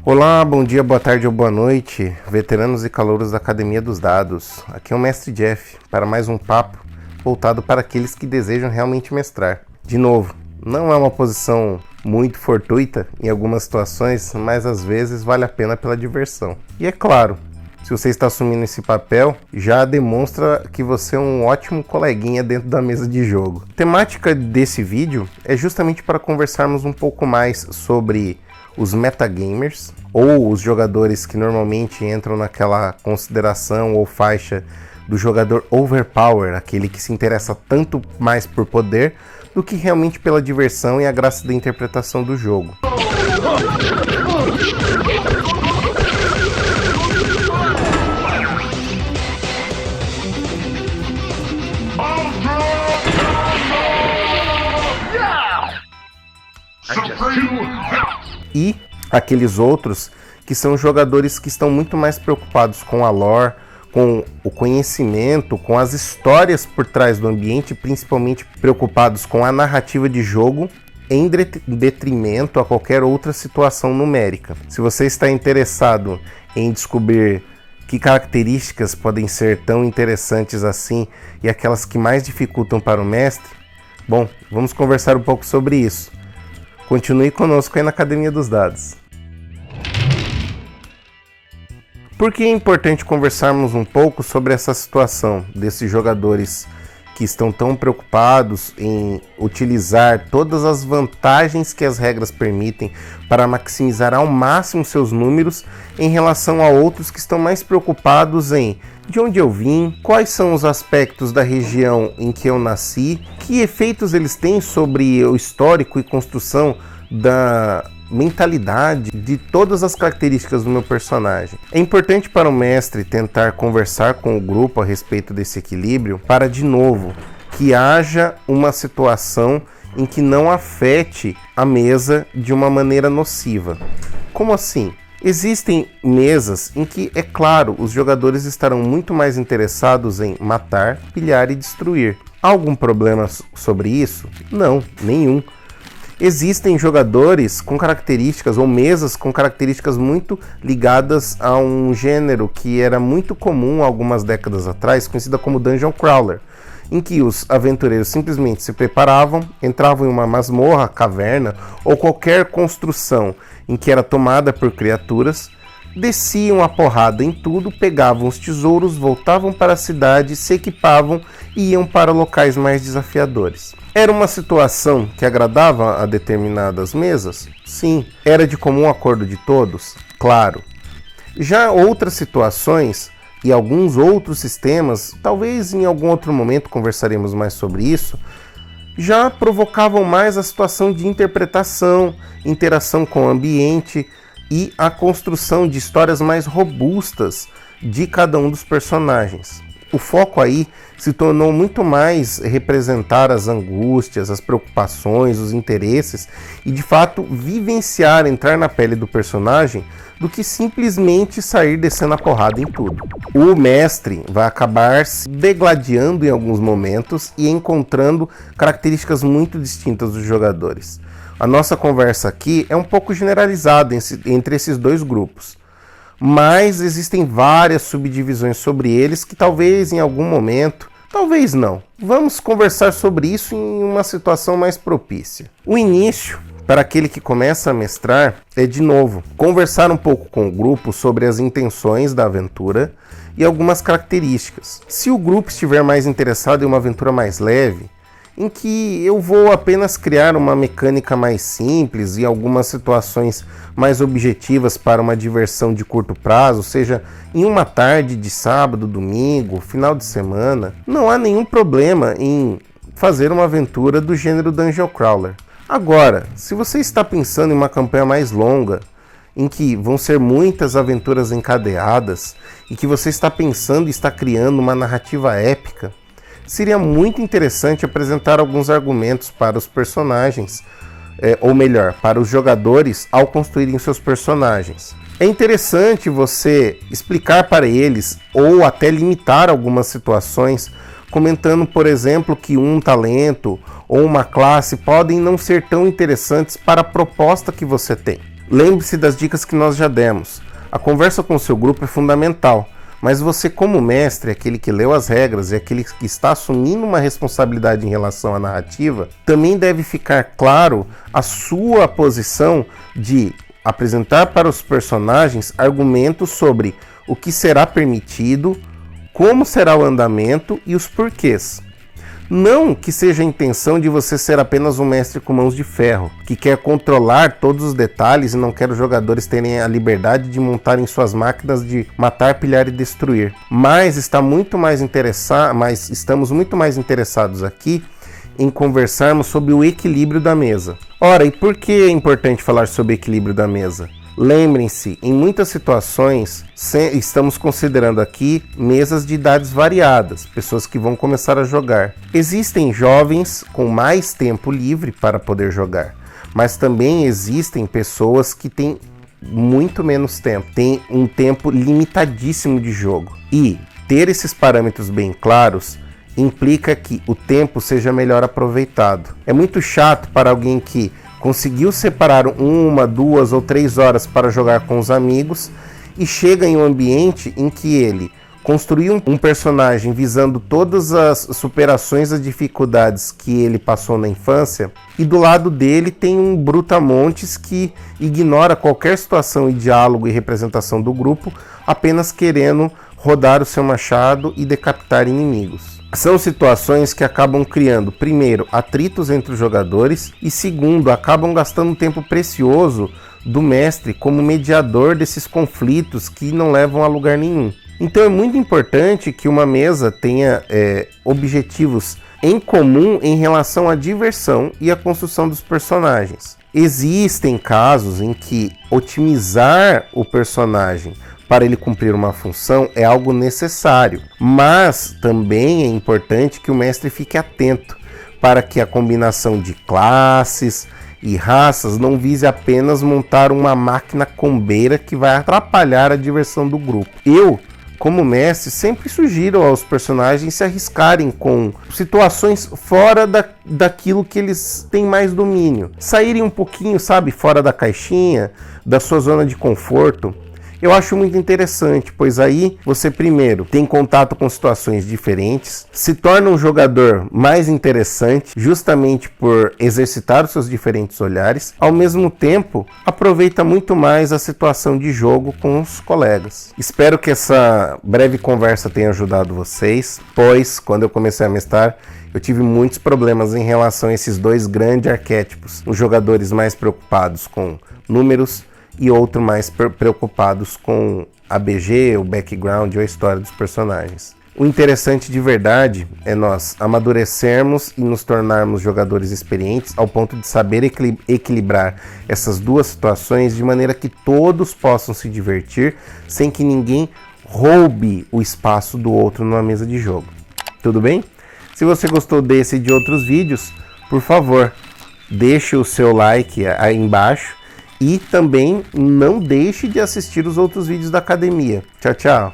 Olá, bom dia, boa tarde ou boa noite, veteranos e calouros da Academia dos Dados. Aqui é o Mestre Jeff para mais um papo voltado para aqueles que desejam realmente mestrar. De novo, não é uma posição muito fortuita em algumas situações, mas às vezes vale a pena pela diversão. E é claro, se você está assumindo esse papel, já demonstra que você é um ótimo coleguinha dentro da mesa de jogo. A temática desse vídeo é justamente para conversarmos um pouco mais sobre os metagamers, ou os jogadores que normalmente entram naquela consideração ou faixa do jogador overpower, aquele que se interessa tanto mais por poder do que realmente pela diversão e a graça da interpretação do jogo. E aqueles outros que são jogadores que estão muito mais preocupados com a lore, com o conhecimento, com as histórias por trás do ambiente, principalmente preocupados com a narrativa de jogo, em detrimento a qualquer outra situação numérica. Se você está interessado em descobrir que características podem ser tão interessantes assim e aquelas que mais dificultam para o mestre, bom, vamos conversar um pouco sobre isso. Continue conosco aí na Academia dos Dados. Por que é importante conversarmos um pouco sobre essa situação desses jogadores que estão tão preocupados em utilizar todas as vantagens que as regras permitem para maximizar ao máximo seus números em relação a outros que estão mais preocupados em de onde eu vim, quais são os aspectos da região em que eu nasci, que efeitos eles têm sobre o histórico e construção da mentalidade de todas as características do meu personagem. É importante para o mestre tentar conversar com o grupo a respeito desse equilíbrio para, de novo, que haja uma situação em que não afete a mesa de uma maneira nociva. Como assim? Existem mesas em que, é claro, os jogadores estarão muito mais interessados em matar, pilhar e destruir. Há algum problema sobre isso? Não, nenhum. Existem jogadores com características ou mesas com características muito ligadas a um gênero que era muito comum algumas décadas atrás, conhecida como Dungeon Crawler, em que os aventureiros simplesmente se preparavam, entravam em uma masmorra, caverna ou qualquer construção em que era tomada por criaturas, desciam a porrada em tudo, pegavam os tesouros, voltavam para a cidade, se equipavam e iam para locais mais desafiadores. Era uma situação que agradava a determinadas mesas? Sim. Era de comum acordo de todos? Claro. Já outras situações e alguns outros sistemas, talvez em algum outro momento conversaremos mais sobre isso, já provocavam mais a situação de interpretação, interação com o ambiente e a construção de histórias mais robustas de cada um dos personagens. O foco aí se tornou muito mais representar as angústias, as preocupações, os interesses e de fato vivenciar, entrar na pele do personagem do que simplesmente sair descendo a porrada em tudo. O mestre vai acabar se degladiando em alguns momentos e encontrando características muito distintas dos jogadores. A nossa conversa aqui é um pouco generalizada entre esses dois grupos, mas existem várias subdivisões sobre eles que talvez em algum momento, talvez não. Vamos conversar sobre isso em uma situação mais propícia. O início, para aquele que começa a mestrar, é de novo conversar um pouco com o grupo sobre as intenções da aventura e algumas características. Se o grupo estiver mais interessado em uma aventura mais leve, em que eu vou apenas criar uma mecânica mais simples e algumas situações mais objetivas para uma diversão de curto prazo, seja em uma tarde de sábado, domingo, final de semana, não há nenhum problema em fazer uma aventura do gênero Dungeon Crawler. Agora, se você está pensando em uma campanha mais longa, em que vão ser muitas aventuras encadeadas e que você está pensando e está criando uma narrativa épica, seria muito interessante apresentar alguns argumentos para os personagens, ou melhor, para os jogadores ao construírem seus personagens. É interessante você explicar para eles, ou até limitar algumas situações, comentando, por exemplo, que um talento ou uma classe podem não ser tão interessantes para a proposta que você tem. Lembre-se das dicas que nós já demos. A conversa com o seu grupo é fundamental, mas você, como mestre, aquele que leu as regras e aquele que está assumindo uma responsabilidade em relação à narrativa, também deve ficar claro a sua posição de apresentar para os personagens argumentos sobre o que será permitido, como será o andamento e os porquês. Não que seja a intenção de você ser apenas um mestre com mãos de ferro, que quer controlar todos os detalhes e não quer os jogadores terem a liberdade de montarem suas máquinas de matar, pilhar e destruir. Mas estamos muito mais interessados aqui em conversarmos sobre o equilíbrio da mesa. Ora, e por que é importante falar sobre o equilíbrio da mesa? Lembrem-se, em muitas situações, estamos considerando aqui mesas de idades variadas, pessoas que vão começar a jogar. Existem jovens com mais tempo livre para poder jogar, mas também existem pessoas que têm muito menos tempo, têm um tempo limitadíssimo de jogo. E ter esses parâmetros bem claros implica que o tempo seja melhor aproveitado. É muito chato para alguém que conseguiu separar 1, 2 ou 3 horas para jogar com os amigos e chega em um ambiente em que ele construiu um personagem visando todas as superações das dificuldades que ele passou na infância, e do lado dele tem um brutamontes que ignora qualquer situação e diálogo e representação do grupo, apenas querendo rodar o seu machado e decapitar inimigos. São situações que acabam criando, primeiro, atritos entre os jogadores e, segundo, acabam gastando um tempo precioso do mestre como mediador desses conflitos que não levam a lugar nenhum. Então é muito importante que uma mesa tenha objetivos em comum em relação à diversão e à construção dos personagens. Existem casos em que otimizar o personagem para ele cumprir uma função é algo necessário, mas também é importante que o mestre fique atento para que a combinação de classes e raças não vise apenas montar uma máquina combeira que vai atrapalhar a diversão do grupo. Eu, como mestre, sempre sugiro aos personagens se arriscarem com situações fora daquilo que eles têm mais domínio. Saírem um pouquinho, fora da caixinha, da sua zona de conforto. Eu acho muito interessante, pois aí você primeiro tem contato com situações diferentes, se torna um jogador mais interessante justamente por exercitar os seus diferentes olhares, ao mesmo tempo aproveita muito mais a situação de jogo com os colegas. Espero que essa breve conversa tenha ajudado vocês, pois quando eu comecei a mestrar eu tive muitos problemas em relação a esses dois grandes arquétipos, os jogadores mais preocupados com números e outros mais preocupados com a BG, o background ou a história dos personagens. O interessante de verdade é nós amadurecermos e nos tornarmos jogadores experientes ao ponto de saber equilibrar essas duas situações de maneira que todos possam se divertir sem que ninguém roube o espaço do outro numa mesa de jogo. Tudo bem? Se você gostou desse e de outros vídeos, por favor, deixe o seu like aí embaixo. E também não deixe de assistir os outros vídeos da academia. Tchau, tchau!